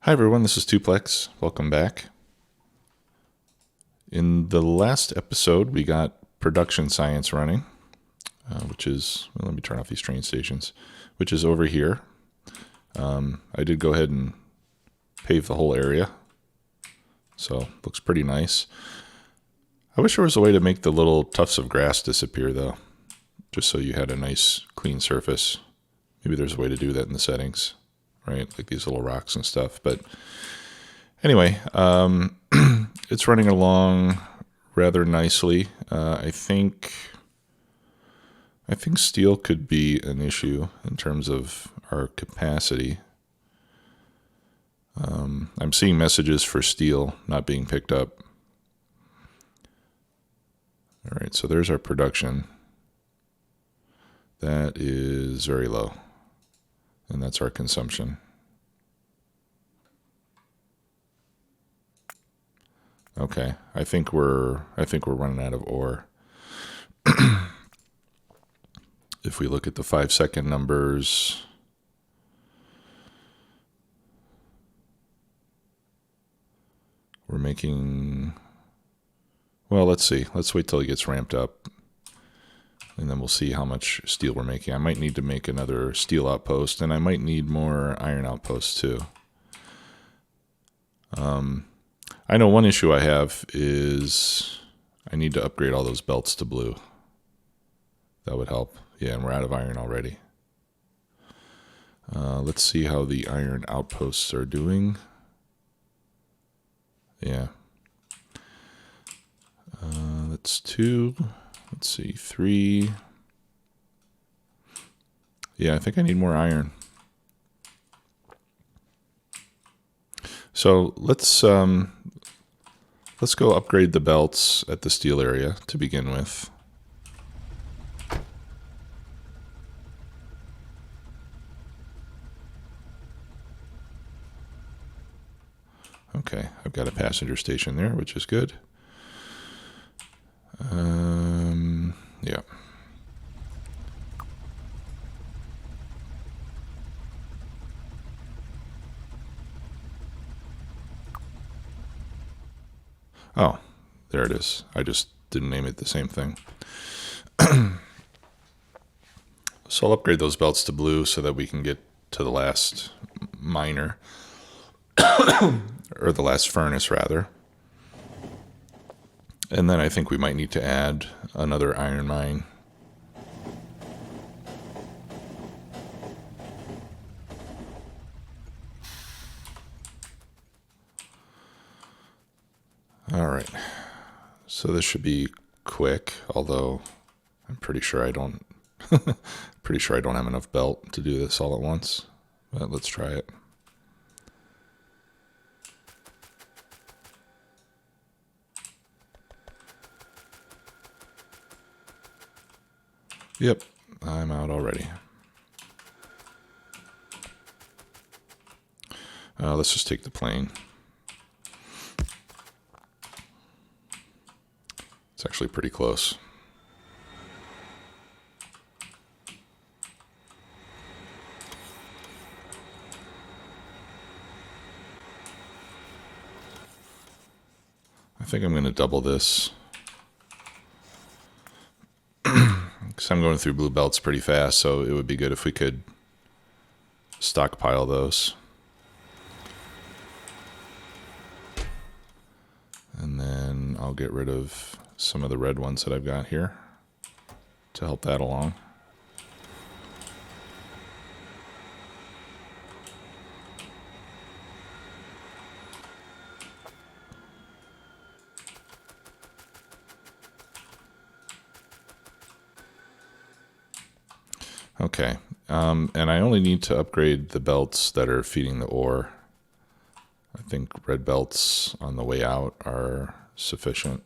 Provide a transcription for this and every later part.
Hi everyone, this is Tuplex. Welcome back. In the last episode, we got production science running, which is, well, let me turn off these train stations, which is over here. I did go ahead and pave the whole area, so looks pretty nice. I wish there was a way to make the little tufts of grass disappear though, just so you had a nice clean surface. Maybe there's a way to do that in the settings, right? Like these little rocks and stuff. But anyway, it's running along rather nicely. I think steel could be an issue in terms of our capacity. I'm seeing messages for steel not being picked up. All right, so there's our production. That is very low, and that's our consumption. Okay, I think we're running out of ore. If we look at the 5-second numbers, we're making, well, let's see. Let's wait till it gets ramped up, and then we'll see how much steel we're making. I might need to make another steel outpost, and I might need more iron outposts too. I know one issue I have is I need to upgrade all those belts to blue. That would help. Yeah, and we're out of iron already. Let's see how the iron outposts are doing. Yeah. That's 2. Let's see, 3. Yeah, I think I need more iron. So let's go upgrade the belts at the steel area to begin with. Okay, I've got a passenger station there, which is good. Yeah. Oh, there it is. I just didn't name it the same thing. So I'll upgrade those belts to blue so that we can get to the last miner, or the last furnace rather. And then I think we might need to add another iron mine. All right, so this should be quick, although I'm pretty sure I don't have enough belt to do this all at once, but let's try it. Yep, I'm out already. Let's just take the plane. It's actually pretty close. I think I'm going to double this. Because I'm going through blue belts pretty fast, so it would be good if we could stockpile those. And then I'll get rid of some of the red ones that I've got here to help that along. Okay, and I only need to upgrade the belts that are feeding the ore. I think red belts on the way out are sufficient.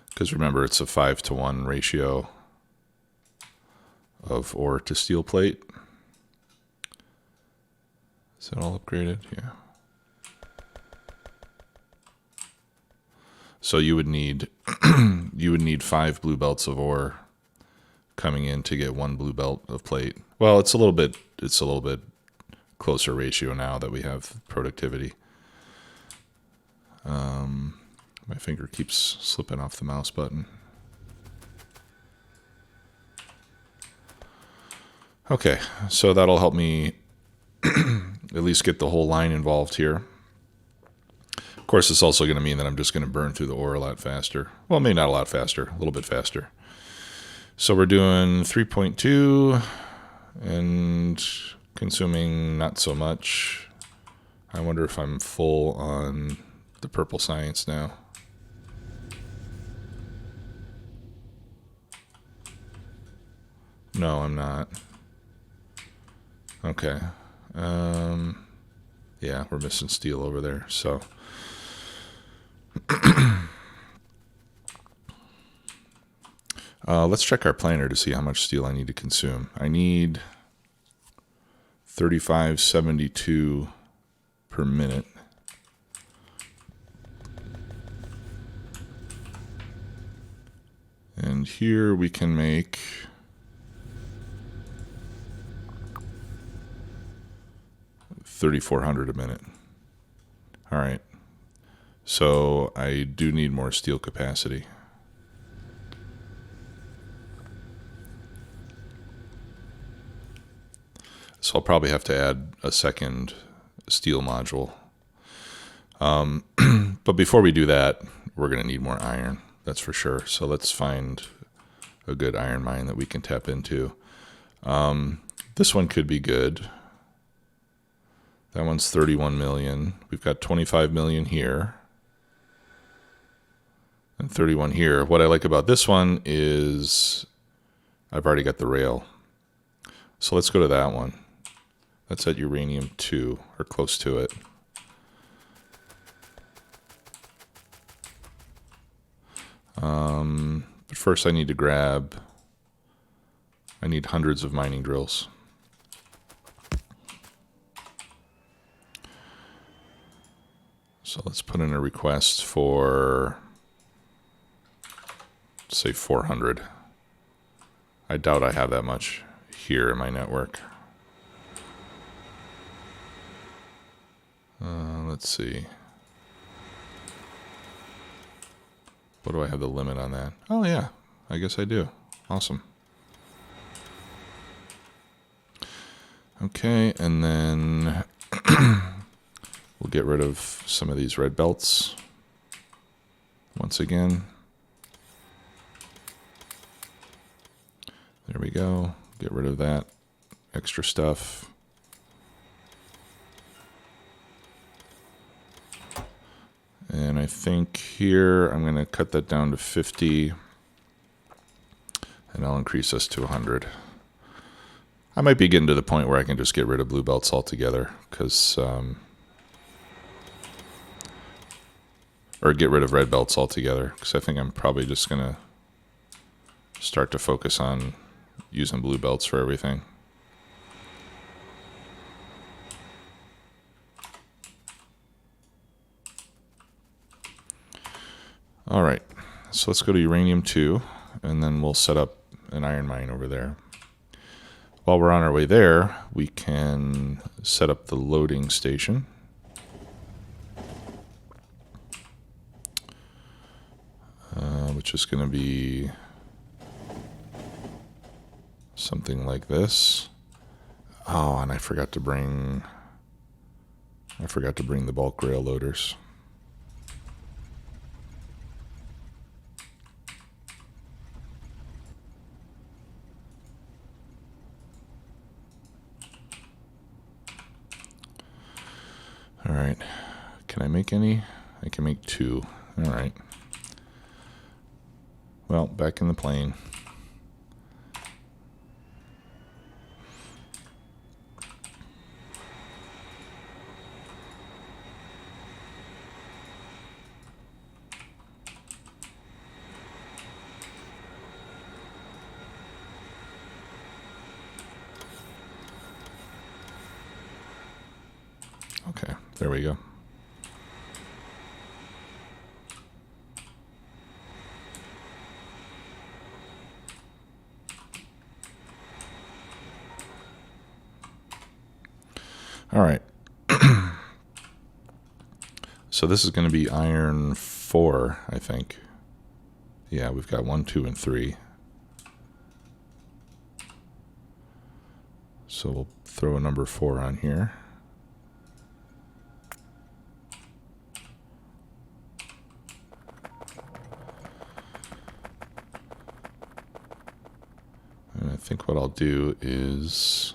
Because remember, it's a 5-to-1 ratio of ore to steel plate. Is that all upgraded? Yeah. So you would need 5 blue belts of ore coming in to get one blue belt of plate. Well, it's a little bit closer ratio now that we have productivity. My finger keeps slipping off the mouse button. Okay, so that'll help me at least get the whole line involved here. Of course, it's also going to mean that I'm just going to burn through the ore a lot faster. Well, maybe not a lot faster, a little bit faster. So we're doing 3.2 and consuming not so much. I wonder if I'm full on the purple science now. No, I'm not. Okay. Yeah, we're missing steel over there, so. Let's check our planner to see how much steel I need to consume. I need 3572 per minute. And here we can make 3,400 a minute. All right. So I do need more steel capacity. So I'll probably have to add a second steel module. But before we do that, we're going to need more iron. That's for sure. So let's find a good iron mine that we can tap into. This one could be good. That one's 31 million. We've got 25 million here. And 31 here. What I like about this one is I've already got the rail. So let's go to that one. That's at uranium 2, or close to it. But first I need hundreds of mining drills. So let's put in a request for, say, 400. I doubt I have that much here in my network. Let's see. What do I have the limit on that? Oh yeah, I guess I do. Awesome. Okay, and then we'll get rid of some of these red belts once again. There we go. Get rid of that extra stuff. And I think here I'm going to cut that down to 50, and I'll increase this to 100. I might be getting to the point where I can just get rid of blue belts altogether, or get rid of red belts altogether, because I think I'm probably just going to start to focus on using blue belts for everything. All right, so let's go to uranium 2, and then we'll set up an iron mine over there. While we're on our way there, we can set up the loading station. Which is going to be something like this. Oh, and I forgot to bring the bulk rail loaders. All right, can I make any? I can make 2. All right. Well, back in the plane. Okay, there we go. All right. So this is going to be iron 4, I think. Yeah, we've got 1, 2, and 3. So we'll throw a number 4 on here. And I think what I'll do is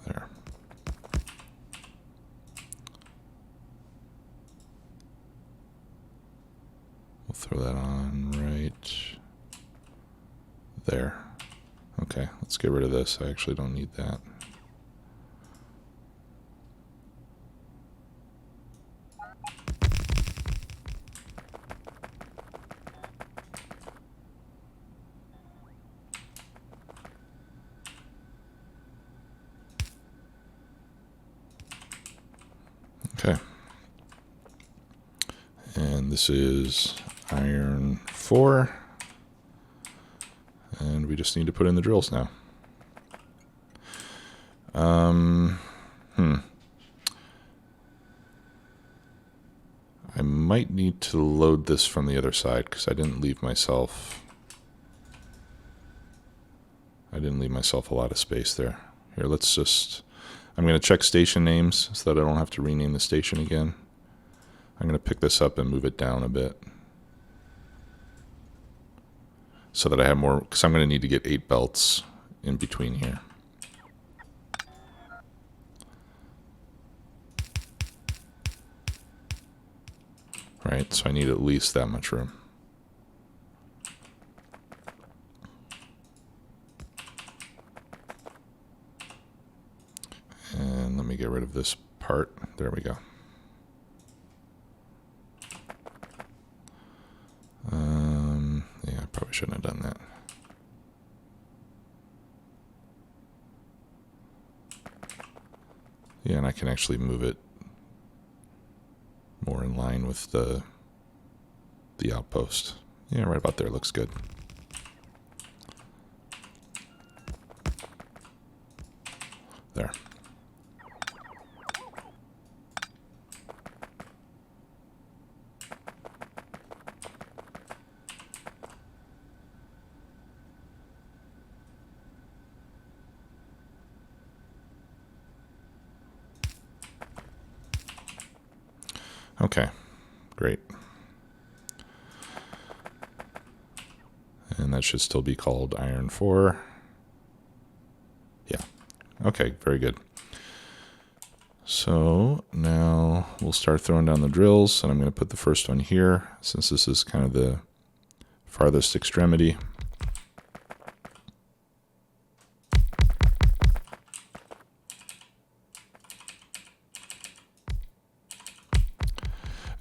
there. We'll throw that on right there. Okay, let's get rid of this. I actually don't need that. Okay. And this is iron 4. And we just need to put in the drills now. I might need to load this from the other side because I didn't leave myself a lot of space there. Here, let's just, I'm going to check station names so that I don't have to rename the station again. I'm going to pick this up and move it down a bit so that I have more, because I'm going to need to get 8 belts in between here. Right, so I need at least that much room. And let me get rid of this part. There we go. Yeah, I probably shouldn't have done that. Yeah, and I can actually move it more in line with the outpost. Yeah, right about there looks good. There. Okay, great. And that should still be called iron 4. Yeah, okay, very good. So now we'll start throwing down the drills, and I'm going to put the first one here since this is kind of the farthest extremity.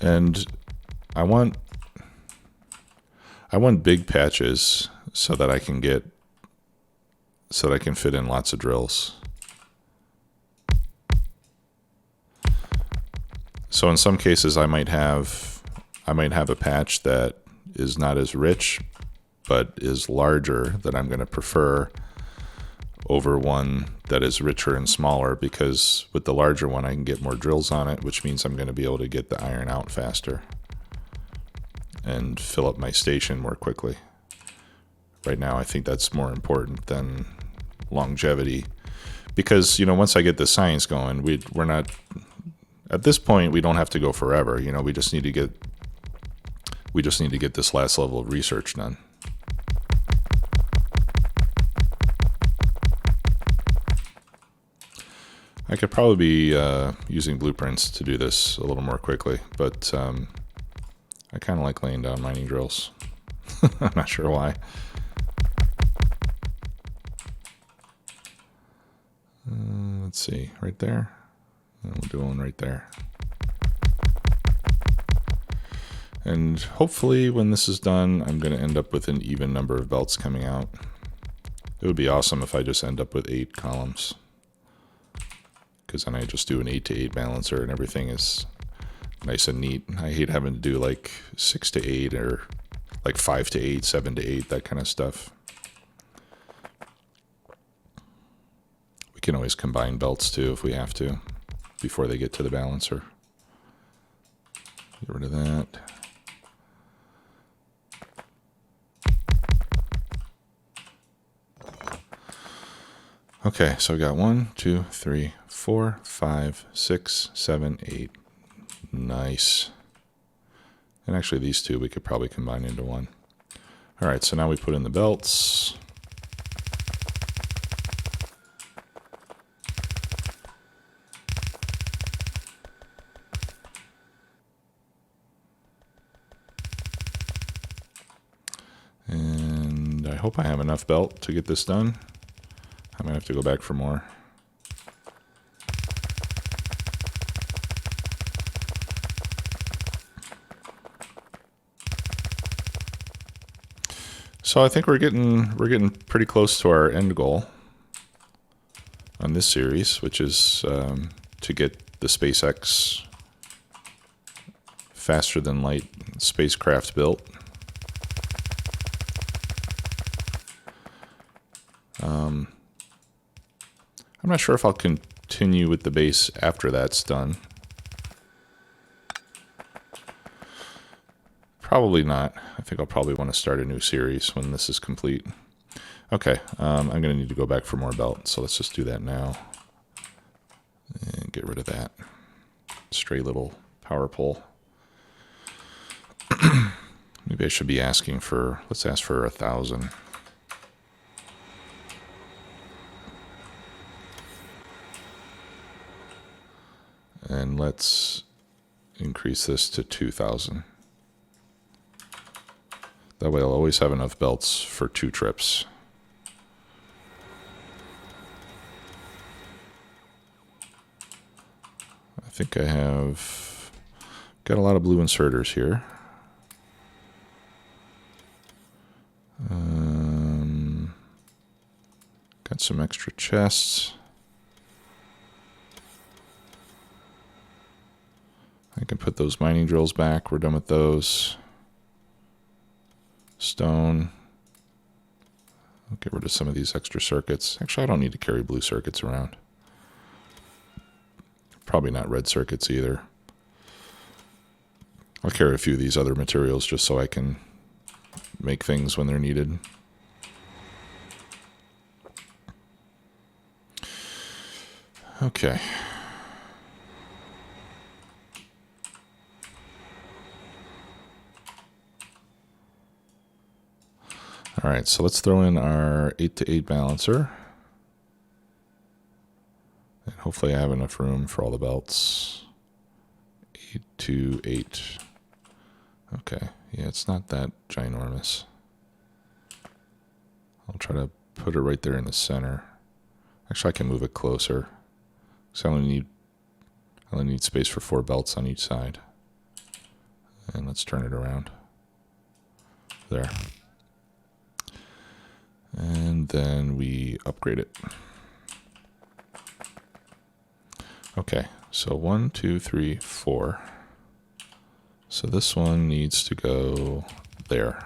And I want big patches so that I can fit in lots of drills. So in some cases I might have a patch that is not as rich but is larger that I'm going to prefer over one that is richer and smaller, because with the larger one I can get more drills on it, which means I'm going to be able to get the iron out faster and fill up my station more quickly. Right now I think that's more important than longevity, because once I get the science going, we're not at this point, we don't have to go forever. We just need to get this last level of research done. I could probably be using blueprints to do this a little more quickly, but I kind of like laying down mining drills. I'm not sure why. Let's see, right there. And we'll do one right there. And hopefully when this is done, I'm going to end up with an even number of belts coming out. It would be awesome if I just end up with 8 columns, because then I just do an 8 to 8 balancer and everything is nice and neat. I hate having to do like 6 to 8 or like 5 to 8, 7 to 8, that kind of stuff. We can always combine belts too if we have to before they get to the balancer. Get rid of that. Okay, so we got 1, 2, 3, 4, 5, 6, 7, 8. Nice. And actually these two we could probably combine into one. All right, so now we put in the belts. And I hope I have enough belt to get this done. I might have to go back for more. So I think we're getting pretty close to our end goal on this series, which is to get the SpaceX faster than light spacecraft built. I'm not sure if I'll continue with the base after that's done. Probably not. I think I'll probably want to start a new series when this is complete. Okay, I'm going to need to go back for more belt, so let's just do that now. And get rid of that stray little power pole. Maybe I should be asking for, let's ask for 1,000. And let's increase this to 2,000. That way I'll always have enough belts for 2 trips. I think I have got a lot of blue inserters here. Got some extra chests. I can put those mining drills back. We're done with those. Stone. I'll get rid of some of these extra circuits. Actually, I don't need to carry blue circuits around. Probably not red circuits either. I'll carry a few of these other materials just so I can make things when they're needed. Okay. All right, so let's throw in our 8 to 8 balancer. And hopefully I have enough room for all the belts. 8 to 8. Okay, yeah, it's not that ginormous. I'll try to put it right there in the center. Actually, I can move it closer. So I only need space for 4 belts on each side. And let's turn it around. There. And then we upgrade it. Okay, so 1, 2, 3, 4. So this one needs to go there.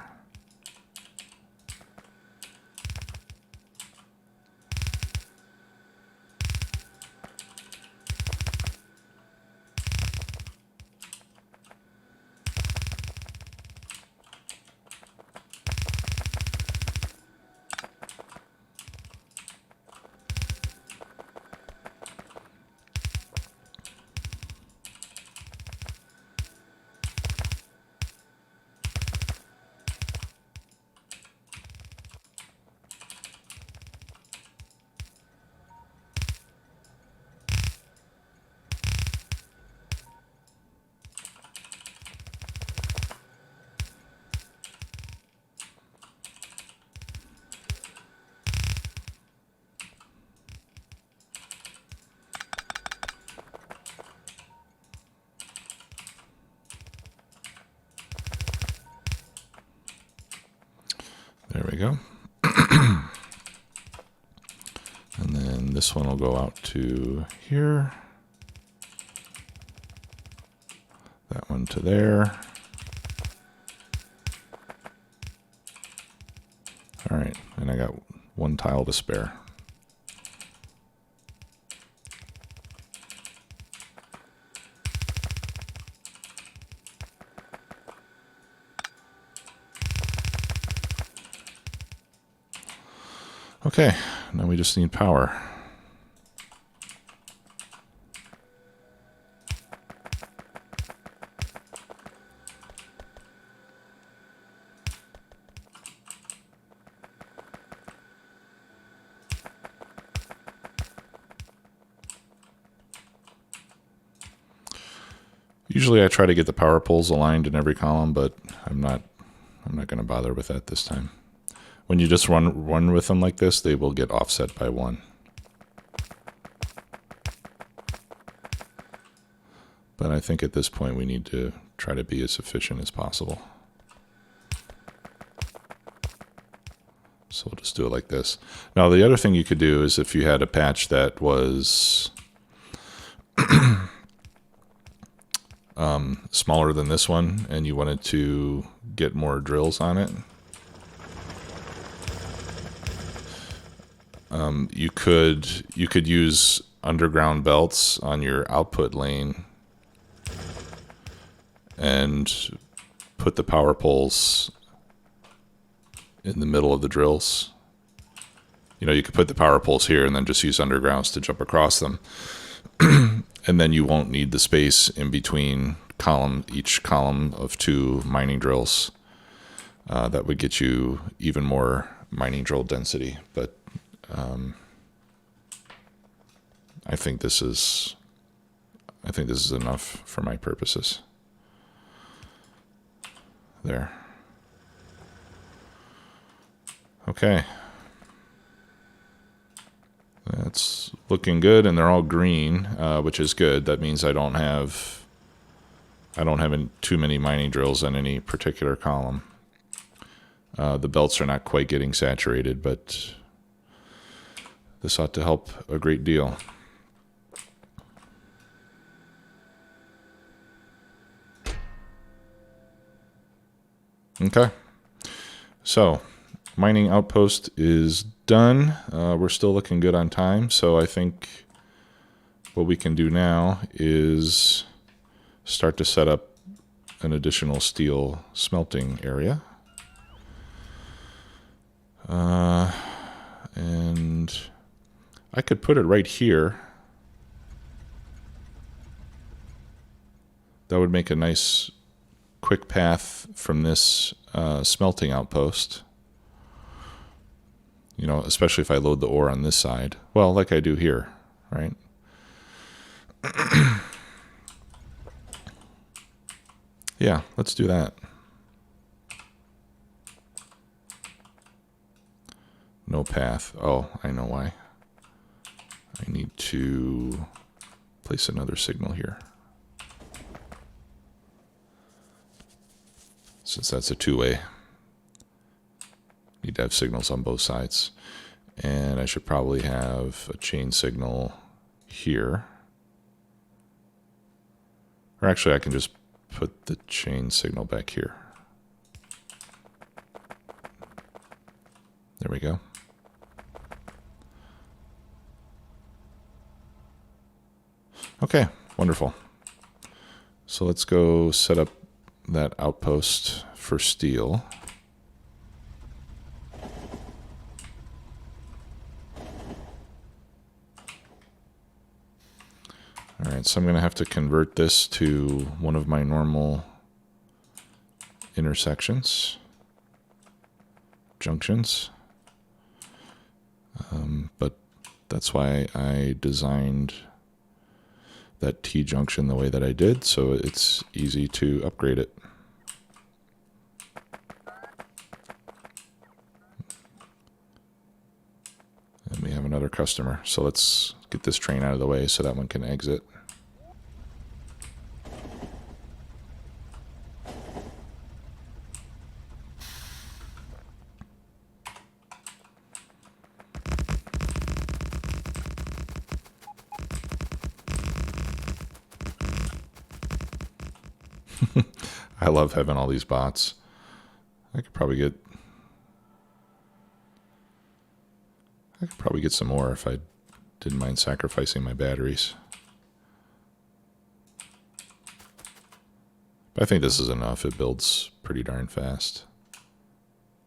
There we go. And then this one will go out to here. one to there. All right, and I got one tile to spare. Okay, now we just need power. Usually I try to get the power poles aligned in every column, but I'm not going to bother with that this time. When you just run with them like this, they will get offset by 1. But I think at this point we need to try to be as efficient as possible. So we'll just do it like this. Now the other thing you could do is if you had a patch that was smaller than this one and you wanted to get more drills on it, you could use underground belts on your output lane and put the power poles in the middle of the drills. You know, you could put the power poles here and then just use undergrounds to jump across them. And then you won't need the space in between each column of 2 mining drills. That would get you even more mining drill density. But I think this is enough for my purposes. There. Okay. That's looking good, and they're all green, which is good. That means I don't have too many mining drills on any particular column. The belts are not quite getting saturated, but this ought to help a great deal. Okay, so mining outpost is done. We're still looking good on time, so I think what we can do now is start to set up an additional steel smelting area. And I could put it right here. That would make a nice quick path from this smelting outpost. You know, especially if I load the ore on this side. Well, like I do here, right? Yeah, let's do that. No path. Oh, I know why. I need to place another signal here. Since that's a 2-way. Need to have signals on both sides. And I should probably have a chain signal here. Or actually I can just put the chain signal back here. There we go. Okay, wonderful. So let's go set up that outpost for steel. All right, so I'm going to have to convert this to one of my normal intersections, junctions. But that's why I designed that T-junction the way that I did, so it's easy to upgrade it. And we have another customer, so let's get this train out of the way so that one can exit. I love having all these bots. I could probably get some more if I didn't mind sacrificing my batteries. But I think this is enough. It builds pretty darn fast.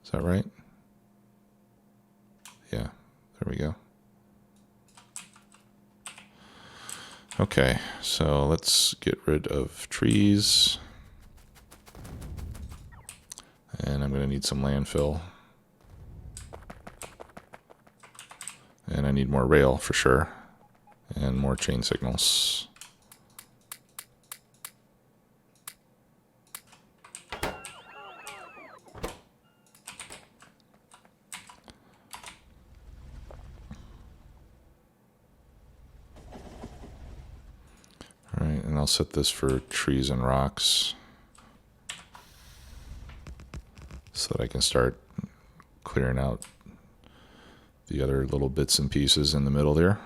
Is that right? Yeah, there we go. Okay, so let's get rid of trees. And I'm going to need some landfill. And I need more rail for sure. And more chain signals. All right, and I'll set this for trees and rocks so that I can start clearing out the other little bits and pieces in the middle there.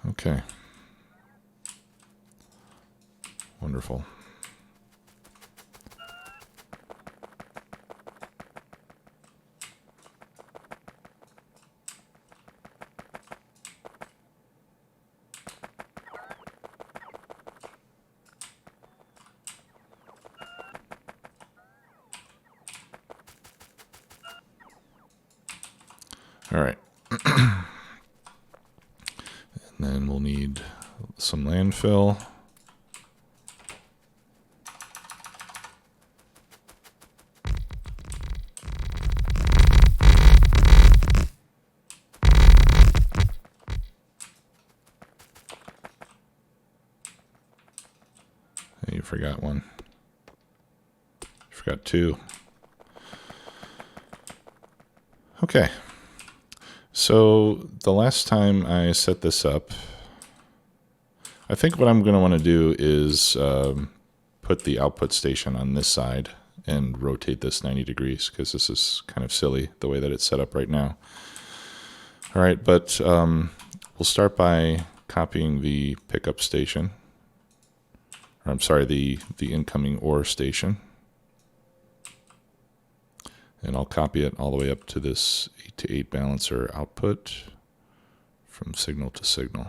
Okay. Wonderful. All right. And then we'll need some landfill. You forgot one. You forgot two. Okay. So the last time I set this up, I think what I'm going to want to do is put the output station on this side and rotate this 90 degrees because this is kind of silly the way that it's set up right now. All right, but we'll start by copying the pickup station. Or I'm sorry, the incoming ore station. And I'll copy it all the way up to this 8-to-8 balancer output from signal to signal,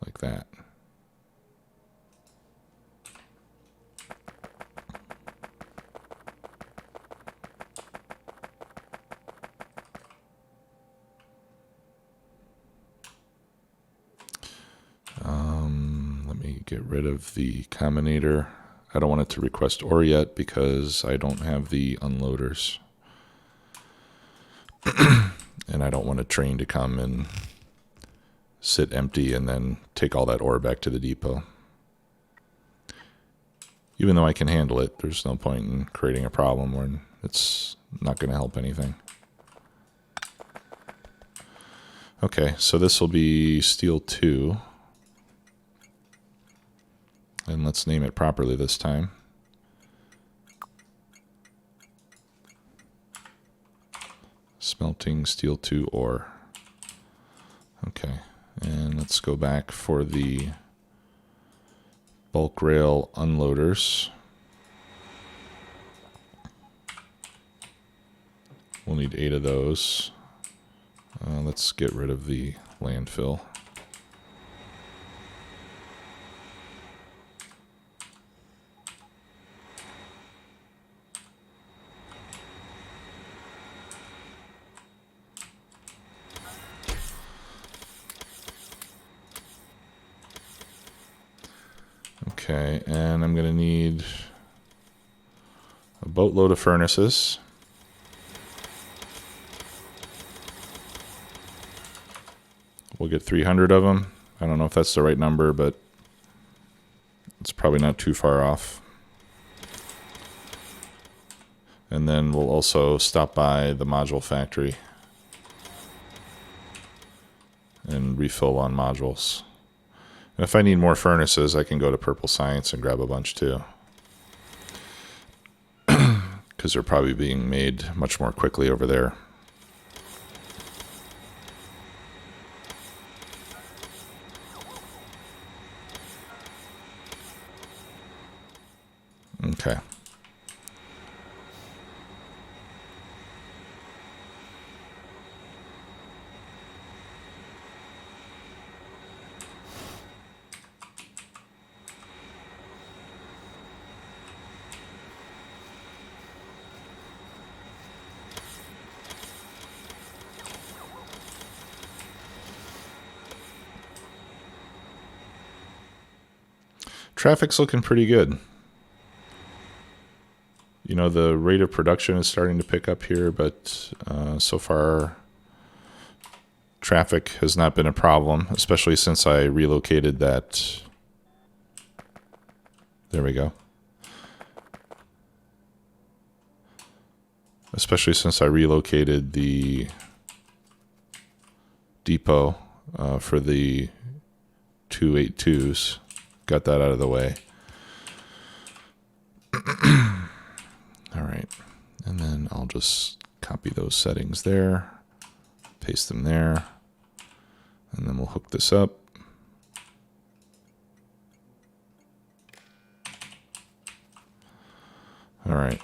like that. Let me get rid of the combinator. I don't want it to request ore yet because I don't have the unloaders. And I don't want a train to come and sit empty and then take all that ore back to the depot. Even though I can handle it, there's no point in creating a problem when it's not going to help anything. Okay, so this will be steel 2. And let's name it properly this time. Smelting steel 2 ore. Okay, and let's go back for the bulk rail unloaders. We'll need 8 of those. Let's get rid of the landfill. Okay, and I'm going to need a boatload of furnaces. We'll get 300 of them. I don't know if that's the right number, but it's probably not too far off. And then we'll also stop by the module factory and refill on modules. And if I need more furnaces, I can go to Purple Science and grab a bunch too. Because they're probably being made much more quickly over there. Okay. Traffic's looking pretty good. You know, the rate of production is starting to pick up here, but so far traffic has not been a problem, especially since I relocated that. There we go. Especially since I relocated the depot for the 282s. Got that out of the way. All right. And then I'll just copy those settings there, paste them there, and then we'll hook this up. All right.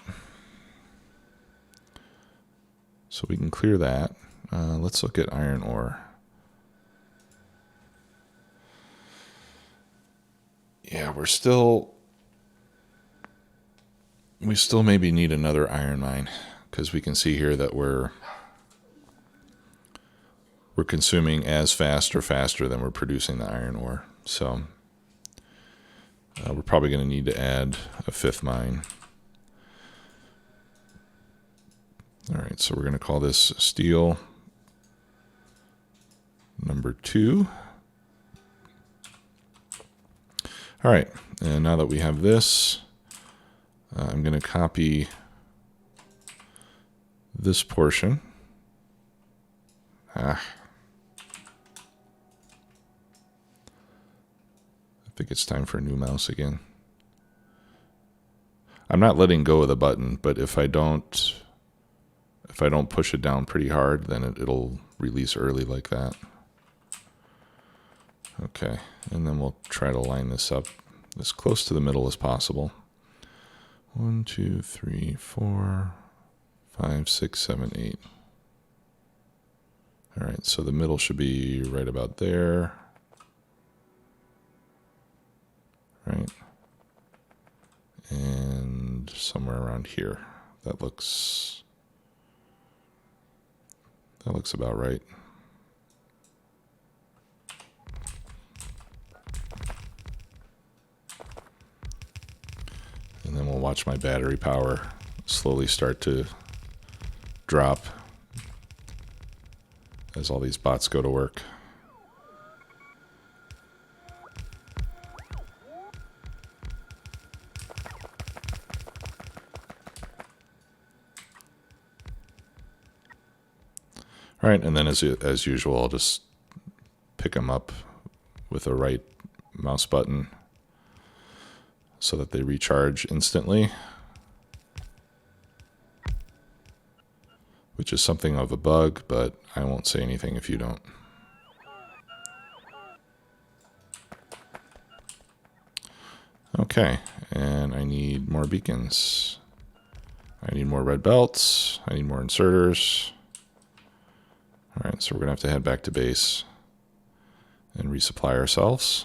So we can clear that. Let's look at iron ore. Yeah, we still maybe need another iron mine, because we can see here that we're consuming as fast or faster than we're producing the iron ore. So we're probably going to need to add a 5th mine. All right, so we're going to call this steel number 2. All right, and now that we have this, I'm going to copy this portion. I think it's time for a new mouse again. I'm not letting go of the button, but if I don't push it down pretty hard, then it'll release early like that. Okay, and then we'll try to line this up as close to the middle as possible. 1, 2, 3, 4, 5, 6, 7, 8. All right, so the middle should be right about there. Right. And somewhere around here. That looks about right. And then we'll watch my battery power slowly start to drop as all these bots go to work. All right, and then as usual, I'll just pick them up with the right mouse button so that they recharge instantly, which is something of a bug, but I won't say anything if you don't. Okay, and I need more beacons. I need more red belts. I need more inserters. All right, so we're going to have to head back to base and resupply ourselves.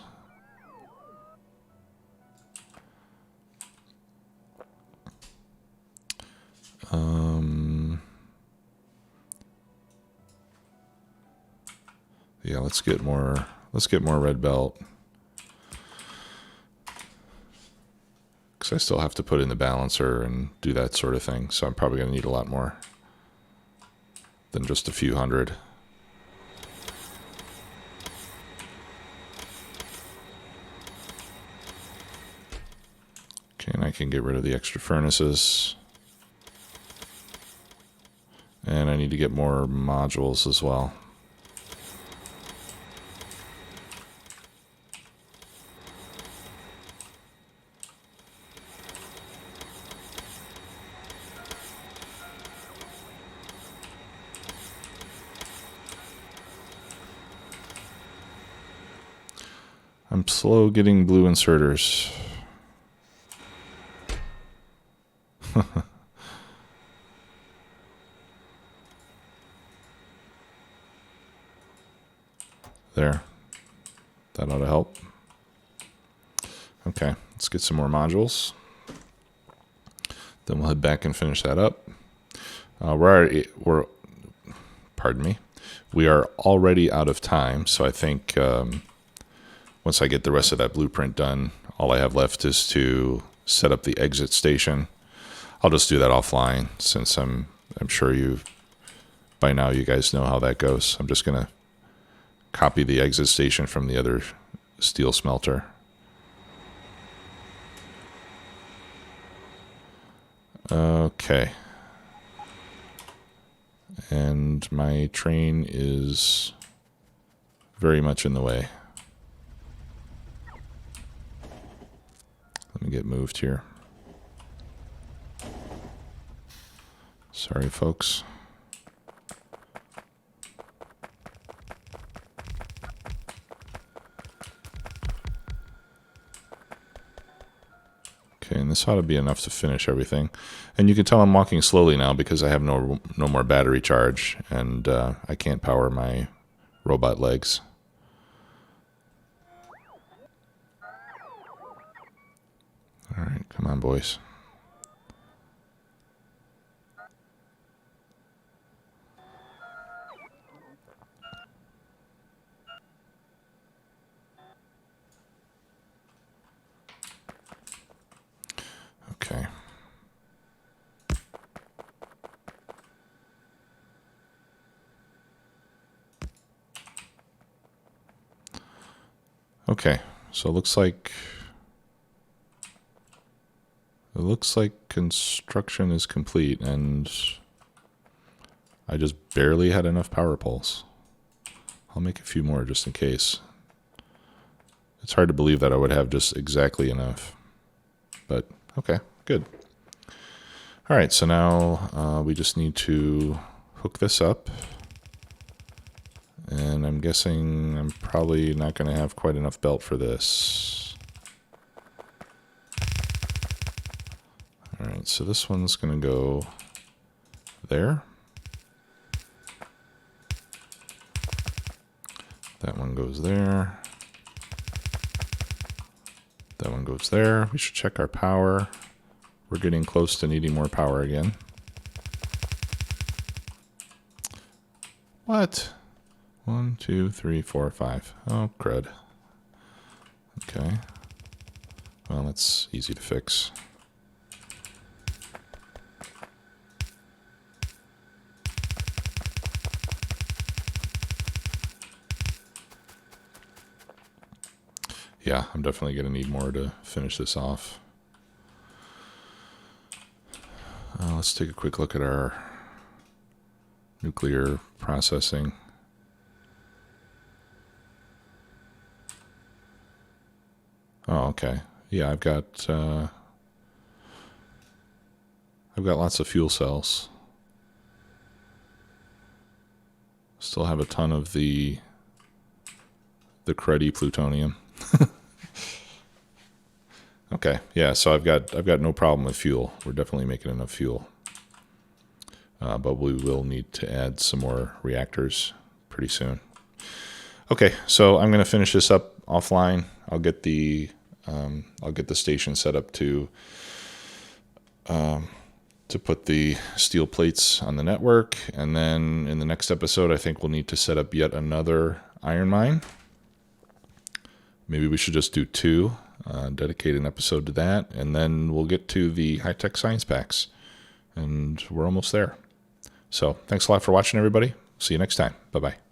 Yeah, let's get more red belt. Because I still have to put in the balancer and do that sort of thing, so I'm probably going to need a lot more than just a few hundred. Okay, and I can get rid of the extra furnaces. And I need to get more modules as well. I'm slow getting blue inserters. There. That ought to help. Okay, let's get some more modules. Then we'll head back and finish that up. Pardon me. We are already out of time, so I think once I get the rest of that blueprint done, all I have left is to set up the exit station. I'll just do that offline, since I'm sure by now you guys know how that goes. I'm just gonna copy the exit station from the other steel smelter. Okay. And my train is very much in the way. Let me get moved here. Sorry, folks. Okay, and this ought to be enough to finish everything. And you can tell I'm walking slowly now because I have no more battery charge, and I can't power my robot legs. All right, come on, boys. Okay. Okay, so it looks like construction is complete, and I just barely had enough power poles. I'll make a few more just in case. It's hard to believe that I would have just exactly enough, but okay, good. All right, so now we just need to hook this up, and I'm guessing I'm probably not going to have quite enough belt for this. All right, so this one's going to go there. That one goes there. That one goes there. We should check our power. We're getting close to needing more power again. What? 1, 2, 3, 4, 5. Oh, crud. Okay. Well, that's easy to fix. Yeah, I'm definitely going to need more to finish this off. Let's take a quick look at our nuclear processing. Oh, okay. Yeah, I've got lots of fuel cells. Still have a ton of the cruddy plutonium. Okay, yeah, so I've got no problem with fuel. We're definitely making enough fuel. But we will need to add some more reactors pretty soon. Okay, so I'm going to finish this up offline. I'll get the station set up to put the steel plates on the network, and then in the next episode, I think we'll need to set up yet another iron mine. Maybe we should just do 2, dedicate an episode to that, and then we'll get to the high-tech science packs, and we're almost there. So thanks a lot for watching, everybody. See you next time. Bye-bye.